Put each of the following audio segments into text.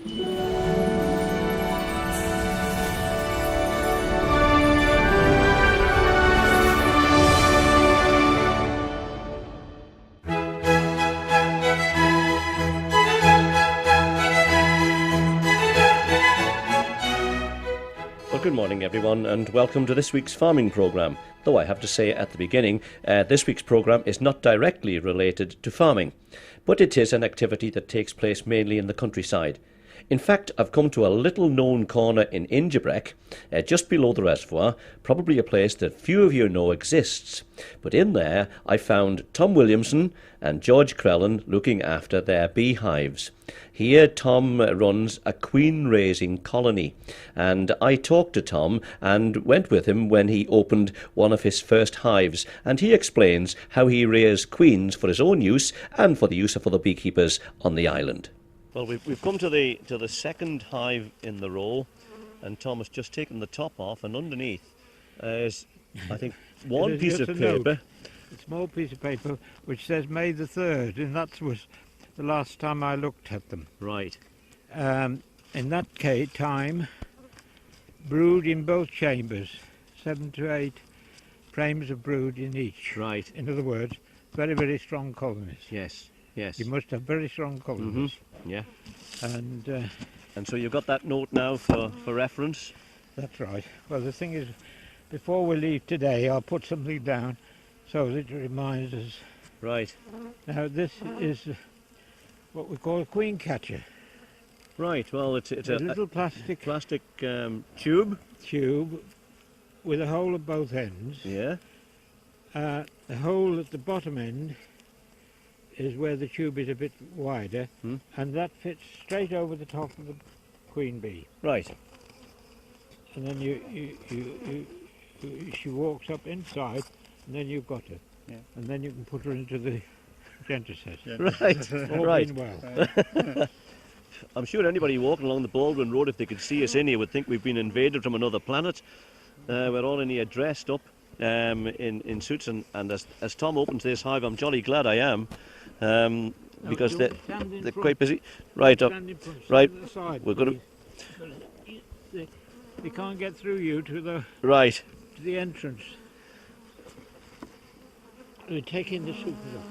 Well, good morning everyone and welcome to this week's farming programme. Though I have to say at the beginning, this week's programme is not directly related to farming, but it is an activity that takes place mainly in the countryside. In fact, I've come to a little known corner in Ingebrek, just below the reservoir, probably a place that few of you know exists. But in there I found Tom Williamson and George Crellin looking after their beehives. Here Tom runs a queen-raising colony, and I talked to Tom and went with him when he opened one of his first hives, and he explains how he rears queens for his own use and for the use of other beekeepers on the island. Well, we've come to the second hive in the row, and Tom has just taken the top off, and underneath is, I think, one piece of paper. A small piece of paper which says May the 3rd, and that was the last time I looked at them. Right. In that time, brood in both chambers, 7 to 8 frames of brood in each. Right. In other words, very, very strong colonies. Yes, yes. You must have very strong colonies. Mm-hmm. Yeah. And so you've got that note now for reference? That's right. Well, the thing is, before we leave today, I'll put something down so that it reminds us. Right. Now, this is what we call a queen catcher. Right, well, it's a little plastic tube. Tube with a hole at both ends. Yeah. The hole at the bottom end is where the tube is a bit wider, and that fits straight over the top of the queen bee. Right. And then she walks up inside, and then you've got her. Yeah. And then you can put her into the genderset. Yeah. Right. All right. Well. I'm sure anybody walking along the Baldwin Road, if they could see us in here, would think we've been invaded from another planet. We're all in here dressed up in suits, and as Tom opens this hive, I'm jolly glad I am, because they're quite busy. Right up, right. We're going to. They can't get through you to the to the entrance. We're taking the supers off.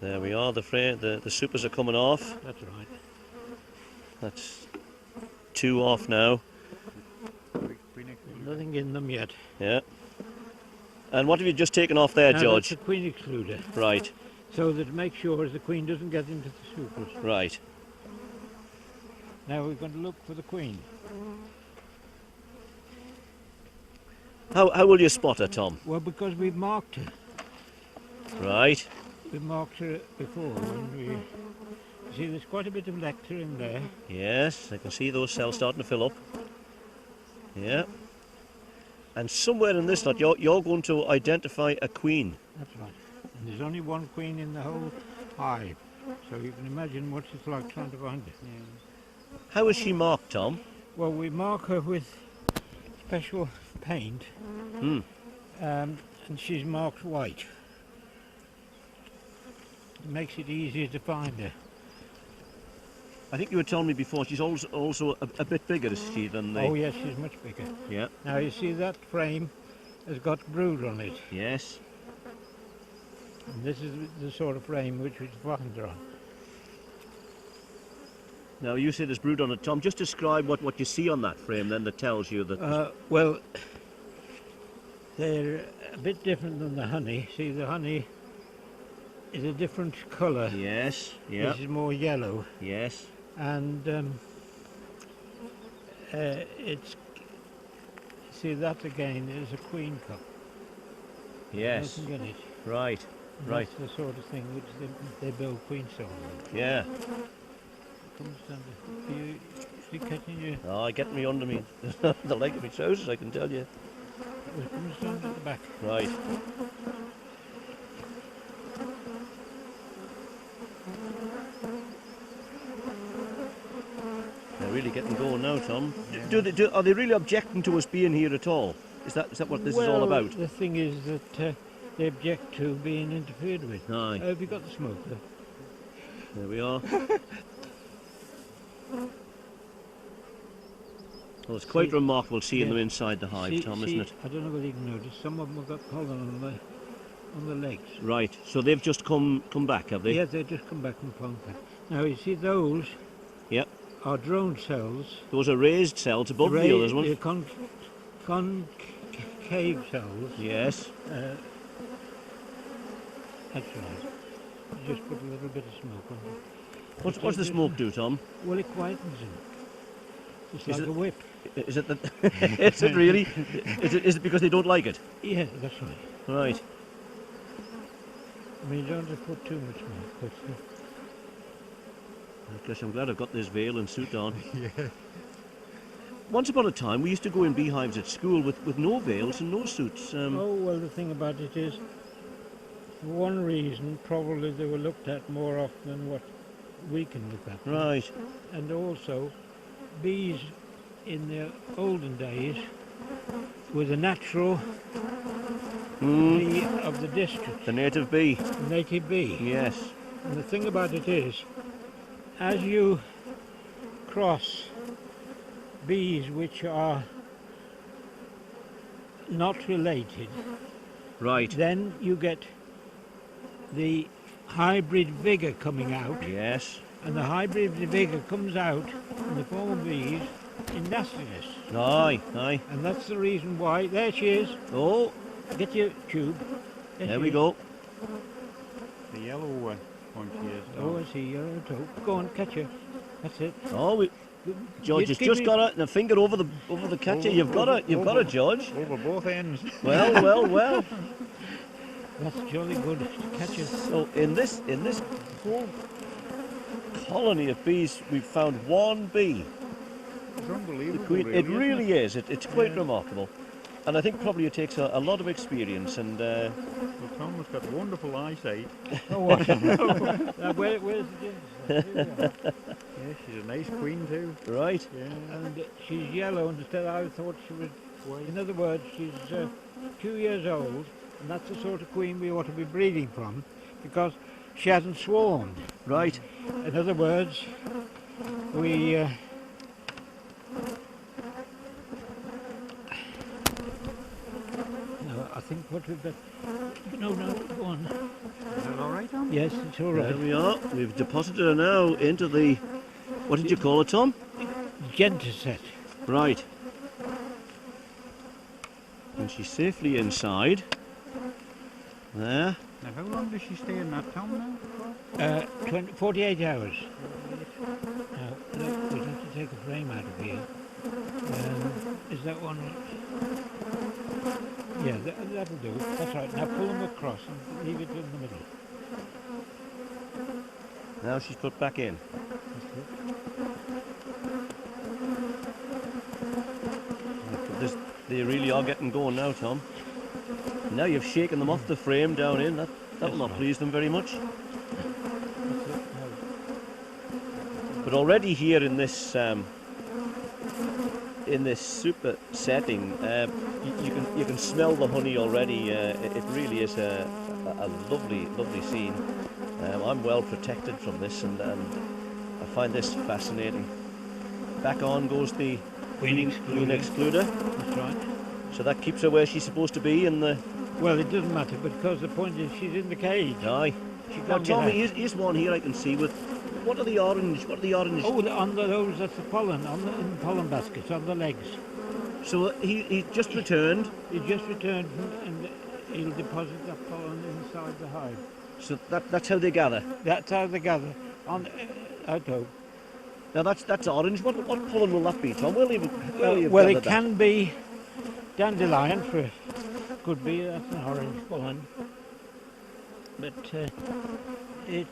There we are. The supers are coming off. That's right. That's 2 off now. Nothing in them yet. Yeah. And what have you just taken off there, George? That's a queen excluder. Right. So that makes sure the queen doesn't get into the supers. Right. Now we're going to look for the queen. How will you spot her, Tom? Well, because we've marked her. Right. We've marked her before. You see, there's quite a bit of nectar in there. Yes, I can see those cells starting to fill up. Yeah. And somewhere in this lot, you're going to identify a queen. That's right. And there's only one queen in the whole hive. So you can imagine what it's like trying to find her. Yeah. How is she marked, Tom? Well, we mark her with special paint. And she's marked white. It makes it easier to find her. I think you were telling me before she's also a bit bigger, is she, than the... Oh yes, she's much bigger. Yeah. Now you see that frame has got brood on it. Yes. And this is the sort of frame which we find her on. Now you say there's brood on it, Tom. Just describe what you see on that frame then that tells you that... well, they're a bit different than the honey. See, the honey is a different colour. Yes, yeah. This is more yellow. Yes. And it's... See, that again is a queen cup. Yes. You can get it. Right, and right. That's the sort of thing which they build queen cells on. Yeah. Comes down to... You see catching you? Oh, I get me under me, the leg of my trousers, I can tell you. It comes down at the back. Right. They're really getting going now, Tom. Yeah. Are they really objecting to us being here at all? Is that what this is all about? The thing is that they object to being interfered with. Aye. Have you got the smoker? There we are. Well, it's quite remarkable seeing them inside the hive, Tom, isn't it? I don't know whether you can notice, some of them have got pollen on the legs. Right, so they've just come back, have they? Yeah, they've just come back from pollen. Now, you see those Yep. are drone cells. Those are raised cells above the others ones. Concave cells. Yes. That's right. Just put a little bit of smoke on it. What's the smoke do, Tom? Well, it quietens them. It's like a whip. Is it that? Is it really? Is it because they don't like it? Yeah, that's right. Right. I mean, you don't have to put too much smoke, but... I guess I'm glad I've got this veil and suit on. Yeah. Once upon a time, we used to go in beehives at school with no veils and no suits. Oh, well, the thing about it is, for one reason, probably they were looked at more often than what we can look at. Right. And also, bees in the olden days were the natural bee of the district. The native bee. The native bee. Yes. And the thing about it is, as you cross bees which are not related, right, then you get the hybrid vigour coming out. Yes. And the hybrid vigour comes out in the form of bees in nastiness. Aye, aye. And that's the reason why. There she is. Oh. Get your tube. There we go. The yellow one she is. Oh, I see. Yellow toe. Go on, catch her. That's it. Oh, George has just got a finger over the catcher. You've got it, George. Over both ends. Well. That's jolly good to catch her. So in this whole colony of bees, we've found one bee. It's unbelievable. The queen. Really, it really is. It's quite Yeah. remarkable. And I think probably it takes a lot of experience and... Well, Tom has got wonderful eyesight. Oh, what? Where's the gin? Yeah, she's a nice queen too. Right. Yeah. And she's yellow, and instead I thought she was white. In other words, she's 2 years old, and that's the sort of queen we ought to be breeding from, because she hasn't swarmed. Right. In other words, we... I think what we've got... No, go on. Is it all right, Tom? Yes, it's all right. There we are. We've deposited her now into the... What did you call it, Tom? Genter set. Right. And she's safely inside. There. Now, how long does she stay in that, Tom, now? 48 hours. Now, look, we'll have to take a frame out of here. Is that one? Yeah, that'll do. That's right. Now pull them across and leave it in the middle. Now she's put back in. They really are getting going now, Tom. Now you've shaken them off the frame down in. That will not please them very much. But already here in this super setting, you can smell the honey already. It really is a lovely scene. I'm well protected from this, and I find this fascinating. Back on goes the queen excluder. That's right. So that keeps her where she's supposed to be in the... Well, it doesn't matter, because the point is she's in the cage. Aye. Now, Tommy, here's one here I can see with... What are the orange? Oh, on those, that's the pollen, in the pollen baskets, on the legs. So he just returned. He just returned, and he'll deposit that pollen inside the hive. So that's how they gather. That's how they gather. Out of. Now that's orange. What pollen will that be, Tom? Well, it can be dandelion, could be, that's an orange pollen. But it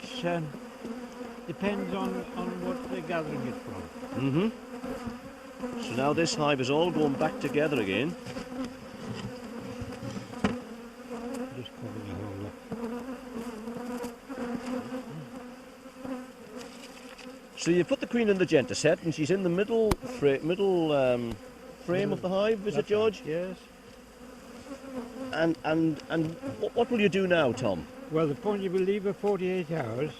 depends on what they're gathering it from. Mm-hmm. So now this hive is all going back together again. Just cover the whole up. So you put the queen in the genter set, and she's in the middle frame of the hive, is it, George? Yes. And what will you do now, Tom? Well, the point you will leave her 48 hours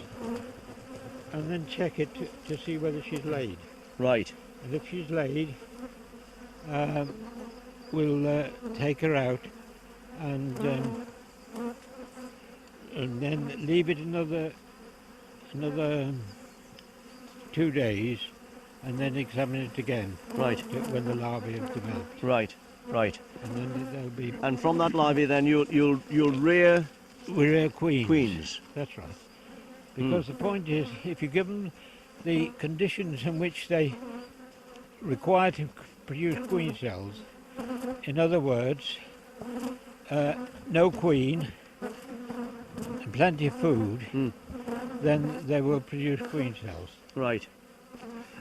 and then check it to see whether she's laid. Right. And if she's laid, we'll take her out and then leave it another 2 days and then examine it again. Right. When the larvae have developed. Right. Right. And then there'll be... And from that larvae, then you'll rear... We rear queens. Queens. That's right. Because the point is, if you give them the conditions in which they require to produce queen cells, in other words, no queen and plenty of food, then they will produce queen cells. Right.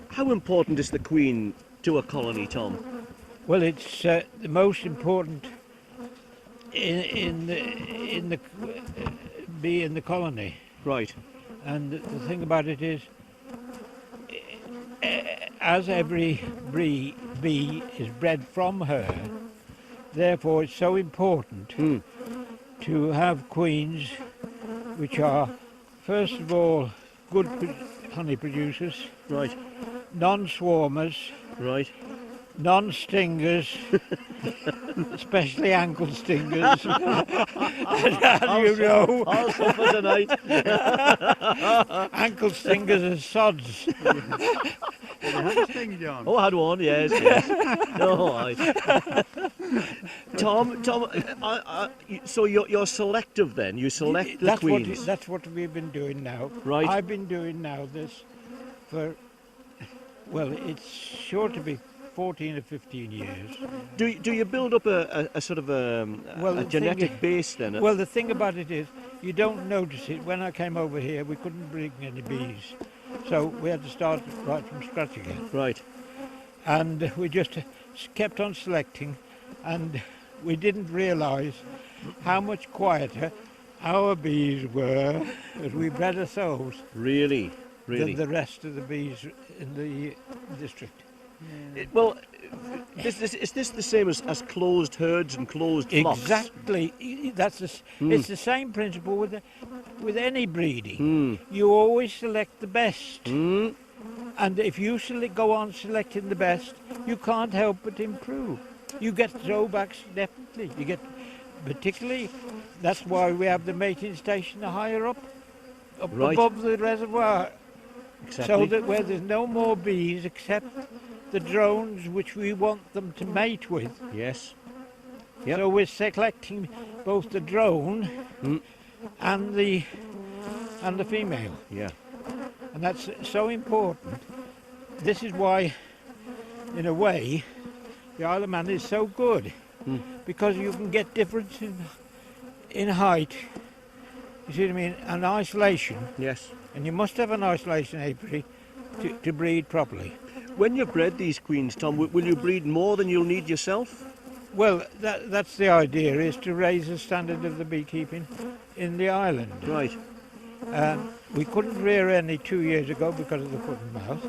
How important is the queen to a colony, Tom? Well, it's the most important in the bee in the colony. Right. And the thing about it is, as every bee is bred from her, therefore it's so important to have queens which are, first of all, good honey producers, Right. non-swarmers, Right. non-stingers, especially ankle stingers. And you know, I'll suffer tonight. ankle stingers are sods. You had a sting, John. Oh, I had one, yes. No, Tom, so you're selective then? You select the queens? That's what we've been doing now. Right. I've been doing now this for, well, it's sure to be 14 or 15 years. Do you build up a sort of a genetic base then? Well, the thing about it is, you don't notice it. When I came over here, we couldn't bring any bees. So we had to start right from scratch again. Right. And we just kept on selecting, and we didn't realise how much quieter our bees were as we bred ourselves Really? than the rest of the bees in the district. Well, is this the same as closed herds and closed flocks? Exactly. It's the same principle with any breeding. You always select the best. And if you go on selecting the best, you can't help but improve. You get throwbacks, definitely. You get, particularly, that's why we have the mating station higher up Right. above the reservoir. Exactly. So that where there's no more bees except the drones which we want them to mate with. Yes. Yep. So we're selecting both the drone and the female. Yeah. And that's so important. This is why, in a way, the Isle of Man is so good, because you can get difference in height, you see what I mean, and isolation. Yes. And you must have an isolation apiary to breed properly. When you bred these queens, Tom, will you breed more than you'll need yourself? Well, that's the idea, is to raise the standard of the beekeeping in the island. Right. We couldn't rear any 2 years ago because of the foot and mouth.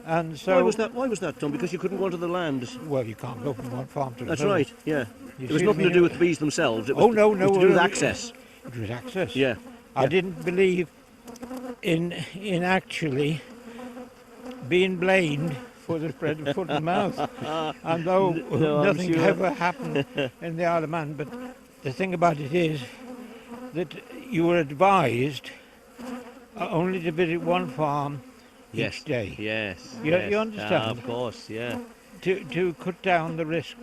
And so, Why was that, Tom? Because you couldn't go onto the land. well, you can't go from one farm to That's another. right. Yeah. You It was see nothing what I to mean? do with the bees themselves. It was Oh, no, it was no, to do with no, access. It was access. Yeah. I Yeah. didn't believe in actually being blamed for the spread of foot and mouth. And though No, I'm nothing sure. ever happened in the Isle of Man, but the thing about it is that you were advised only to visit one farm each day Yes. You yes. understand? Of course, yeah. to cut down the risk.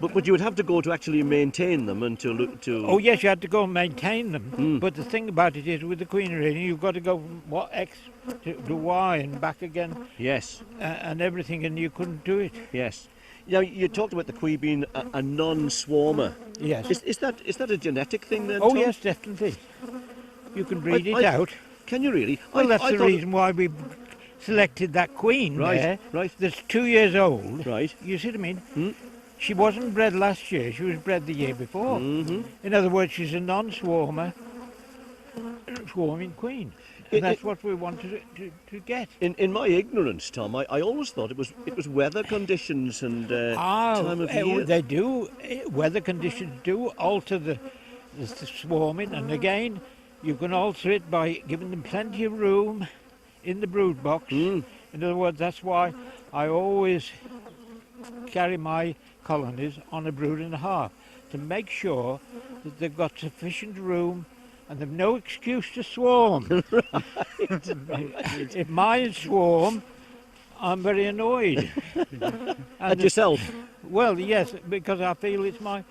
But you would have to go to actually maintain them and to look to. Oh yes, you had to go and maintain them. But the thing about it is, with the queen rearing, you've got to go from X to Y and back again, Yes. and everything, and you couldn't do it. Yes. Now you talked about the queen being a non-swarmer. Yes. Is that a genetic thing then? Oh Tom? yes, definitely. You can breed it out. Can you really? Well, that's I the thought- reason why we selected that queen Right, there. right. That's 2 years old. Right. You see what I mean? She wasn't bred last year. She was bred the year before. Mm-hmm. In other words, she's a non-swarmer, swarming queen. And that's what we wanted to get. In my ignorance, Tom, I always thought it was weather conditions and time of year. They do. Weather conditions do alter the swarming, and again, you can alter it by giving them plenty of room in the brood box. In other words, that's why I always carry my colonies on a brood and a half, to make sure that they've got sufficient room and they've no excuse to swarm. If mine swarm, I'm very annoyed. And yourself? Well, yes, because I feel it's my...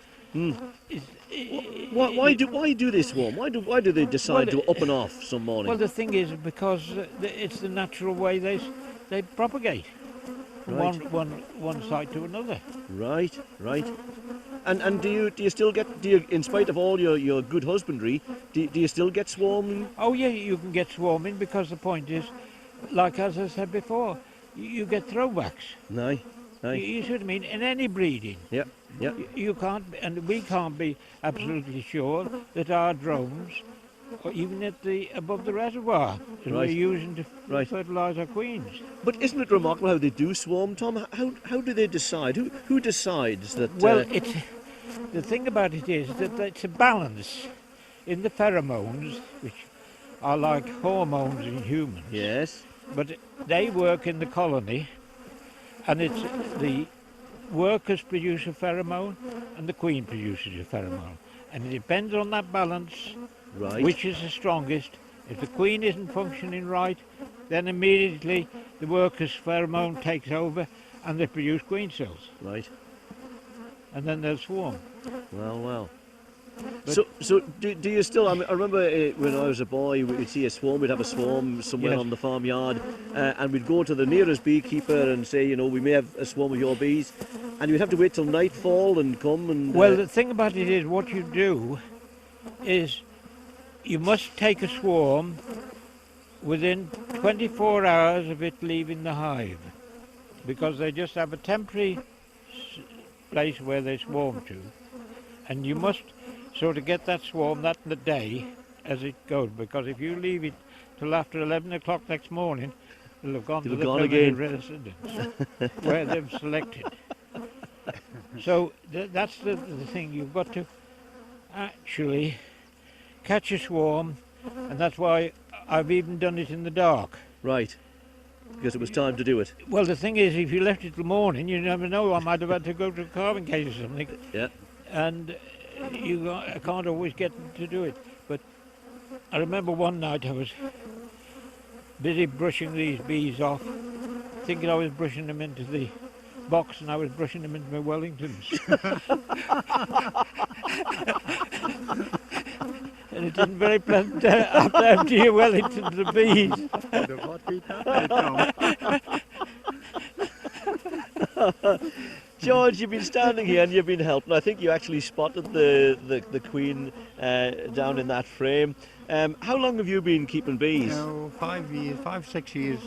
Why do they swarm? Why do they decide to up and off some morning? Well, the thing is, because it's the natural way they propagate from one site to another. Right. And do you still get, in spite of all your good husbandry, do you still get swarming? Oh yeah, you can get swarming, because the point is, like as I said before, you get throwbacks. Aye. You see what I mean? In any breeding. Yeah. You can't, and we can't be absolutely sure that our drones, or even above the reservoir, that we're using to fertilise our queens. But isn't it remarkable how they do swarm, Tom? How do they decide? Who decides that? Well, the thing about it is that it's a balance in the pheromones, which are like hormones in humans. Yes. But they work in the colony, and it's the workers produce a pheromone and the queen produces a pheromone. And it depends on that balance, which is the strongest. If the queen isn't functioning right, then immediately the workers' pheromone takes over and they produce queen cells. Right. And then they'll swarm. Well. So do you still? I remember when I was a boy, we'd see a swarm. We'd have a swarm somewhere on the farmyard, and we'd go to the nearest beekeeper and say, we may have a swarm of your bees, and you'd have to wait till nightfall and come and. Well, the thing about it is, what you do is you must take a swarm within 24 hours of it leaving the hive, because they just have a temporary place where they swarm to, and you must sort of get that swarm that the day as it goes, because if you leave it till after 11 o'clock next morning, it'll have gone to the permanent residence where they've selected. So that's the thing. You've got to actually catch a swarm, and that's why I've even done it in the dark. Right. Because it was time to do it. Well, the thing is, if you left it till morning, you never know. I might have had to go to a carving case or something. Yeah. And I can't always get them to do it. But I remember one night I was busy brushing these bees off, thinking I was brushing them into the box, and I was brushing them into my Wellingtons. And it isn't very pleasant to have to empty your Wellingtons of bees. George, you've been standing here and you've been helping. I think you actually spotted the queen down in that frame. How long have you been keeping bees? 6 years.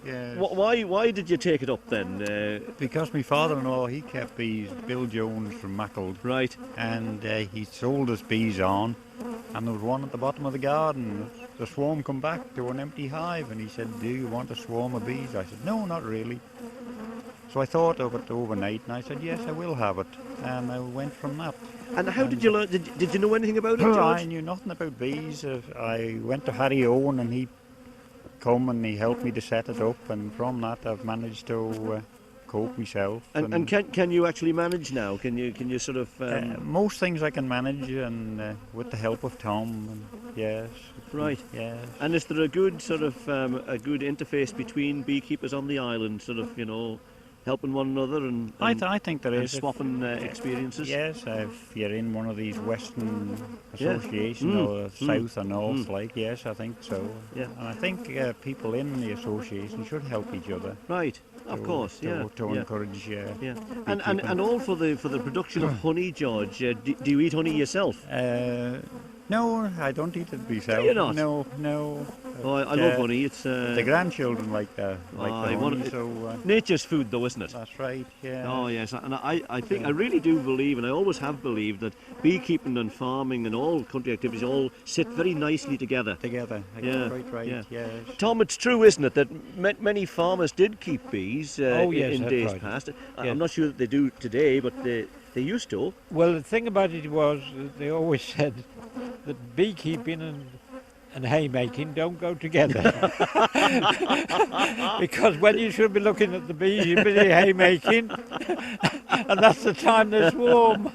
Yes. Why did you take it up then? Because my father-in-law, he kept bees, Bill Jones from Mackle. Right. And he sold us bees on, and there was one at the bottom of the garden. The swarm come back to an empty hive, and he said, "Do you want a swarm of bees?" I said, "No, not really." So I thought of it overnight, and I said, "Yes, I will have it." And I went from that. And how did you learn? Did you know anything about it, George? I knew nothing about bees. I went to Harry Owen, and he come and he helped me to set it up, and from that I've managed to cope myself. And can you actually manage now? Can you sort of? Most things I can manage, and with the help of Tom. And yes. Right. Yes. And is there a good sort of a good interface between beekeepers on the island, sort of helping one another and I think there is swapping experiences? Yes, if you're in one of these Western associations or South or North, yes, I think so. Yeah. And I think people in the association should help each other. Right. Of course, to encourage. Yeah. And all for the production of honey, George. Do you eat honey yourself? No, I don't eat it myself. Do you not? No, no. Oh, I love honey. It's The grandchildren like the I honey, want it- so nature's food, though, isn't it? that's right. Yeah. Oh yes, and I think I really do believe, and I always have believed, that beekeeping and farming and all country activities all sit very nicely together. Together. Yeah, Quite right. yeah. Yes. Tom, it's true, isn't it, that many farmers did keep bees Oh, yes, in that's days right. past. Yeah. I'm not sure that they do today, but they used to. Well, the thing about it was that they always said that beekeeping and haymaking don't go together. Because when you should be looking at the bees, you're busy haymaking, and that's the time they swarm.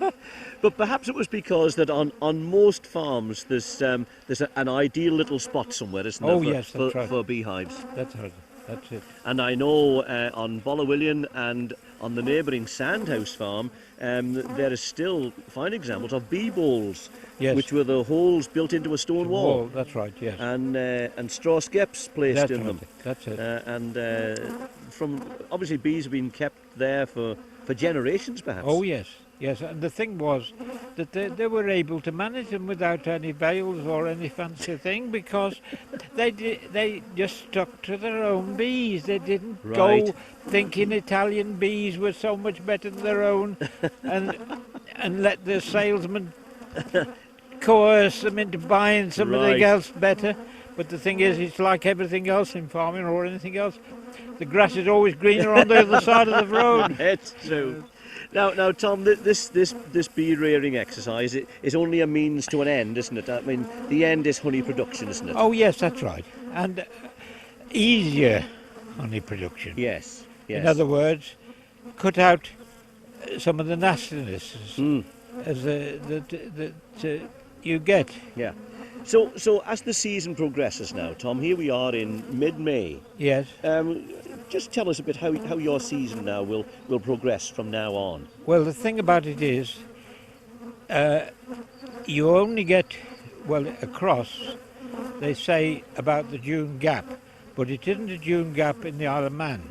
But perhaps it was because that on most farms there's an ideal little spot somewhere, isn't there? Oh, for, yes, that's for, right. for beehives. That's right. That's it. And I know on Williamson and on the neighbouring Sandhouse farm, there is still fine examples of bee bowls, Yes. which were the holes built into a stone wall, Oh, that's right. Yes. and straw skeps placed That's in right. them. That's it. From obviously bees have been kept there for generations, perhaps. Oh yes, yes. And the thing was that they were able to manage them without any veils or any fancy thing, because they just stuck to their own bees. They didn't Right. go thinking Italian bees were so much better than their own, and let the salesman coerce them into buying something Right. else better. But the thing is, it's like everything else in farming or anything else. The grass is always greener on the other side of the road. It's true. Now, Tom, this bee rearing exercise is only a means to an end, isn't it? I mean, the end is honey production, isn't it? Oh yes, that's right. And easier honey production. Yes. Yes. In other words, cut out some of the nastiness as that you get. Yeah. So as the season progresses now, Tom, here we are in mid-May. Yes. Just tell us a bit how your season now will progress from now on. Well, the thing about it is, you only get, well, across, they say about the June gap, but it isn't a June gap in the Isle of Man.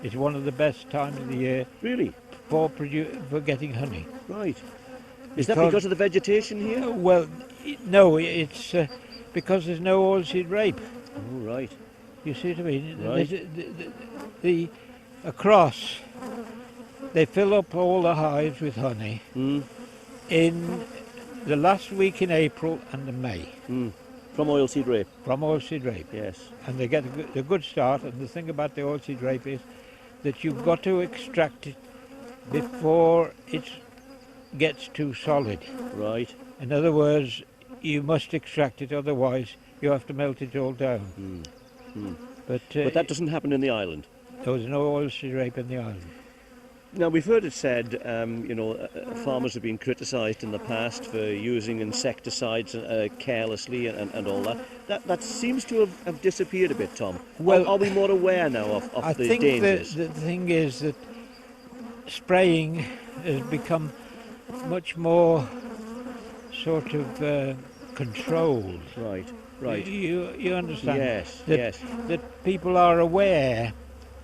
It's one of the best times of the year Really? for getting honey. Right. Is that Because- because of the vegetation here? Well, no, it's because there's no oilseed rape. Oh, right. You see what I mean? Right. The across, they fill up all the hives with honey in the last week in April and in May From oilseed rape. from oilseed rape. Yes. And they get a good start. And the thing about the oilseed rape is that you've got to extract it before it gets too solid. Right. In other words, you must extract it, otherwise you have to melt it all down. But But that doesn't happen in the island. there was no oilseed rape in the island. Now, we've heard it said, farmers have been criticised in the past for using insecticides carelessly and all that. That seems to have disappeared a bit, Tom. Well, are we more aware now of I the think dangers? the thing is that spraying has become much more sort of controlled. Right, right. You understand? Yes, that, yes. That people are aware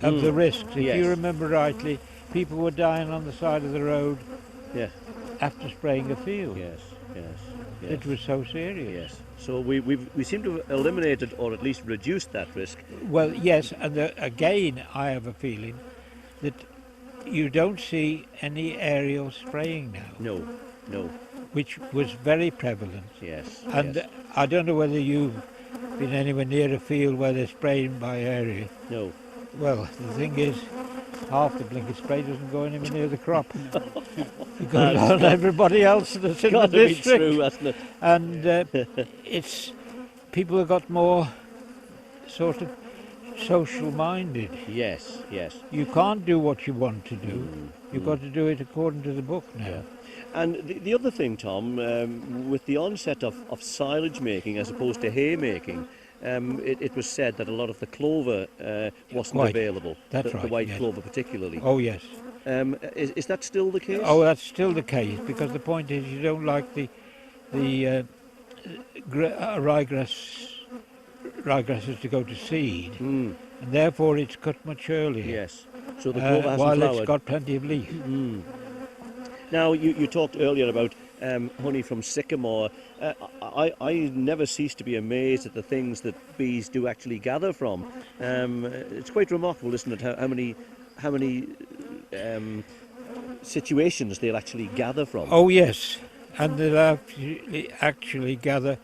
of the risks. If yes. you remember rightly, people were dying on the side of the road Yeah. after spraying a field. Yes, yes, yes. It was so serious. Yes. So we seem to have eliminated or at least reduced that risk. Well, yes, and again, I have a feeling that you don't see any aerial spraying now, No, no. which was very prevalent. Yes. And yes. I don't know whether you've been anywhere near a field where they're spraying by area. No. Well, the thing is, half the blinking spray doesn't go anywhere near the crop. It goes on everybody else that's in the Got to be district. true, hasn't it? And it's people have got more sort of social minded. Yes, yes. You can't do what you want to do. You've got to do it according to the book now. Yeah. And the other thing, Tom, with the onset of silage making as opposed to hay making, it was said that a lot of the clover wasn't Quite. available. That's the right, white yes. puscally particularly. Oh yes. Is that still the case? Oh, that's still the case, because the point is you don't like the ryegrasses to go to seed, and therefore it's cut much earlier. Yes. So the clover hasn't while flowered. it's got plenty of leaf. Now, you talked earlier about honey from sycamore. I never cease to be amazed at the things that bees do actually gather from. It's quite remarkable, isn't it, how many situations they'll actually gather from. Oh yes, and they'll actually gather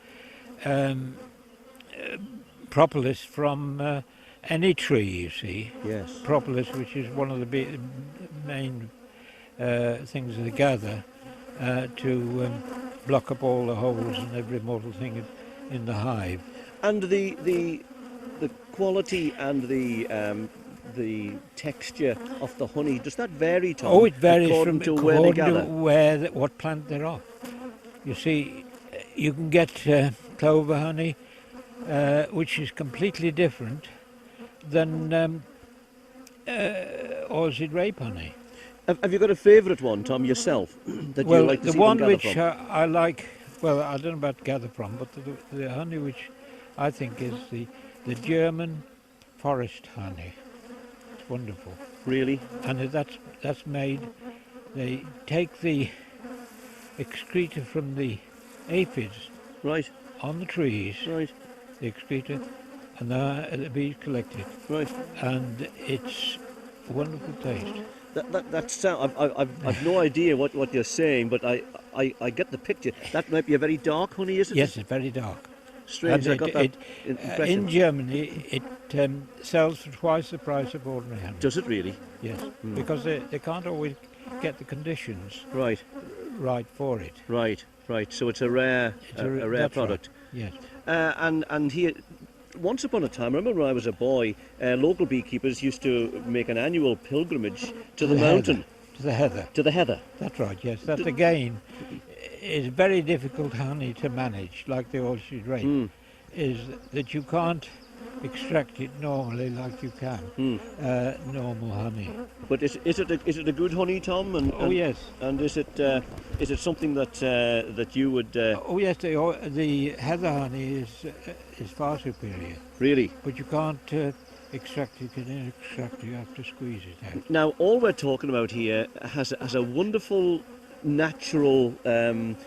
propolis from any tree, you see. Yes. Propolis, which is one of the main things they gather to block up all the holes and every mortal thing in the hive. And the quality and the texture of the honey, does that vary, Tom? Oh, it varies according from to where they gather? what plant they're off. You see, you can get clover honey, which is completely different than orchid rape honey. Have you got a favourite one, Tom, yourself, that Well, you like to the see one them gather which from? I like, well, I don't know about gather from, but the honey which I think is the German forest honey. It's wonderful. Really? And that's made, they take the excreta from the aphids Right, on the trees, right, the excreta, and the bees collect it, right. and it's a wonderful taste. That's I've no idea what you're saying, but I get the picture. That might be a very dark honey, is it? Yes, it's very dark. Strange, I got that impression. In Germany, it sells for twice the price of ordinary honey. Does it really? Yes, because they can't always get the conditions Right, right for it. right, right. So it's a rare, a rare that's product. Right. Yes. And here, once upon a time, I remember when I was a boy, local beekeepers used to make an annual pilgrimage to the mountain. To the heather. To the heather. That's right, yes. That again is very difficult honey to manage, like the orchid rape, is that you can't extract it normally like you can normal honey. But is it a good honey, Tom? Oh yes. And is it something that you would Oh yes, the heather honey is far superior. really? But you can't extract it. You can extract it. You have to squeeze it out. Now, all we're talking about here has a wonderful natural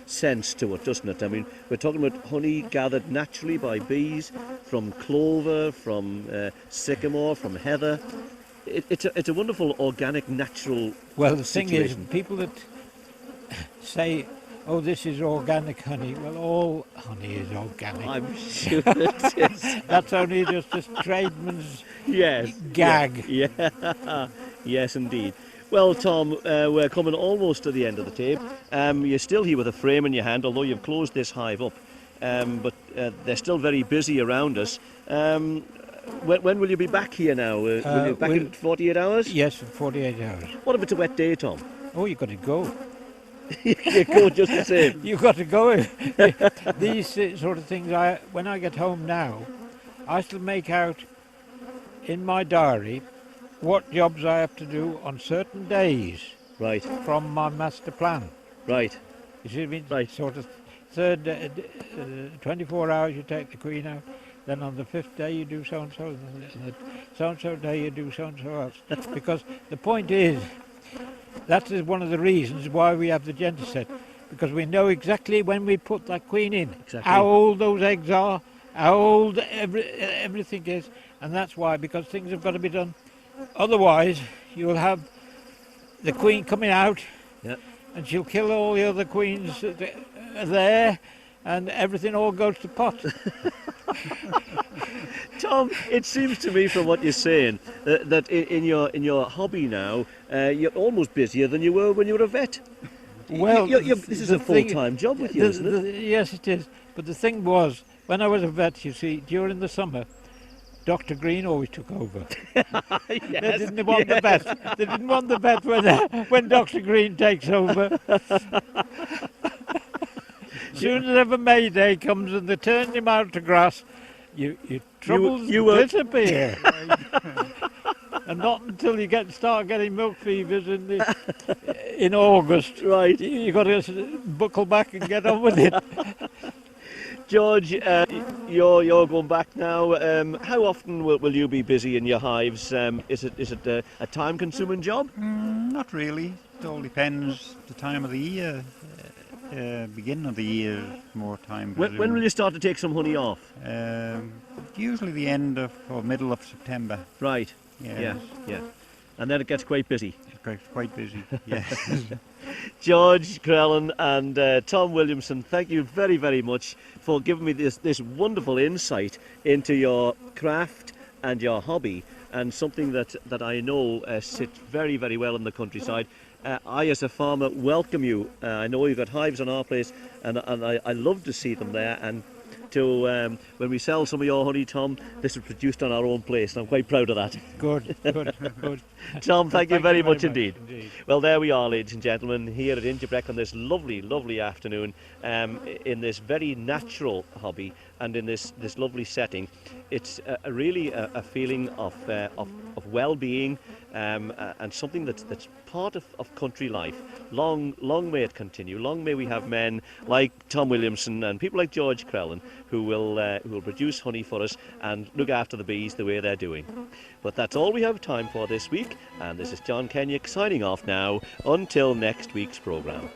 sense to it, doesn't it? I mean, we're talking about honey gathered naturally by bees from clover, from sycamore, from heather. It's a wonderful organic, natural Well, the thing is, situation. people that say, "Oh, this is organic honey," well, all honey is organic. I'm sure it is. That's only just a tradesman's Yes. gag. Yeah. Yes, indeed. Well, Tom, we're coming almost to the end of the tape. You're still here with a frame in your hand, although you've closed this hive up. But they're still very busy around us. When will you be back here now? Will you be back in 48 hours? Yes, for 48 hours. What if it's a wet day, Tom? Oh, you've got to go. You go just the same. You've got to go. These sort of things, when I get home now, I still make out in my diary what jobs I have to do on certain days Right, from my master plan. right. You see what I mean? Right. Sort of 24 hours you take the queen out, then on the 5th day you do so-and-so, and the so-and-so day you do so-and-so else. Because the point is, that is one of the reasons why we have the gender set, because we know exactly when we put that queen in, Exactly. how old those eggs are, how old everything is, and that's why, because things have got to be done. Otherwise, you'll have the queen coming out, Yeah. and she'll kill all the other queens that are there, and everything all goes to pot. Tom, it seems to me from what you're saying that in your hobby now, you're almost busier than you were when you were a vet. Well, This is a full-time job with you, isn't it? Yes, it is. But the thing was, when I was a vet, you see, during the summer, Dr. Green always took over. They didn't want the vet. They didn't want the vet when Dr. Green takes over. Soon as ever May Day comes and they turn him out to grass, your troubles disappear. And not until you start getting milk fevers in August. Right. You got to buckle back and get on with it. George, you're going back now. How often will you be busy in your hives? Is it a time-consuming job? Not really. It all depends the time of the year. Beginning of the year, more time. When will you start to take some honey off? Usually the end of or middle of September. Right. Yes. Yeah. And then it gets quite busy. It's quite busy. Yes. George Crellin and Tom Williamson, thank you very, very much for giving me this wonderful insight into your craft and your hobby, and something that I know sits very, very well in the countryside. I, as a farmer, welcome you. I know you've got hives on our place, and I love to see them there. And to when we sell some of your honey, Tom, this is produced on our own place, and I'm quite proud of that. Good. Tom, thank you very much indeed. Well, there we are, ladies and gentlemen, here at Ingebrek on this lovely, lovely afternoon, in this very natural hobby and in this lovely setting. It's really a feeling of well-being, and something that's part of country life. Long may it continue. Long may we have men like Tom Williamson and people like George Crellin who will produce honey for us and look after the bees the way they're doing. But that's all we have time for this week, and this is John Kennaugh signing off now until next week's programme.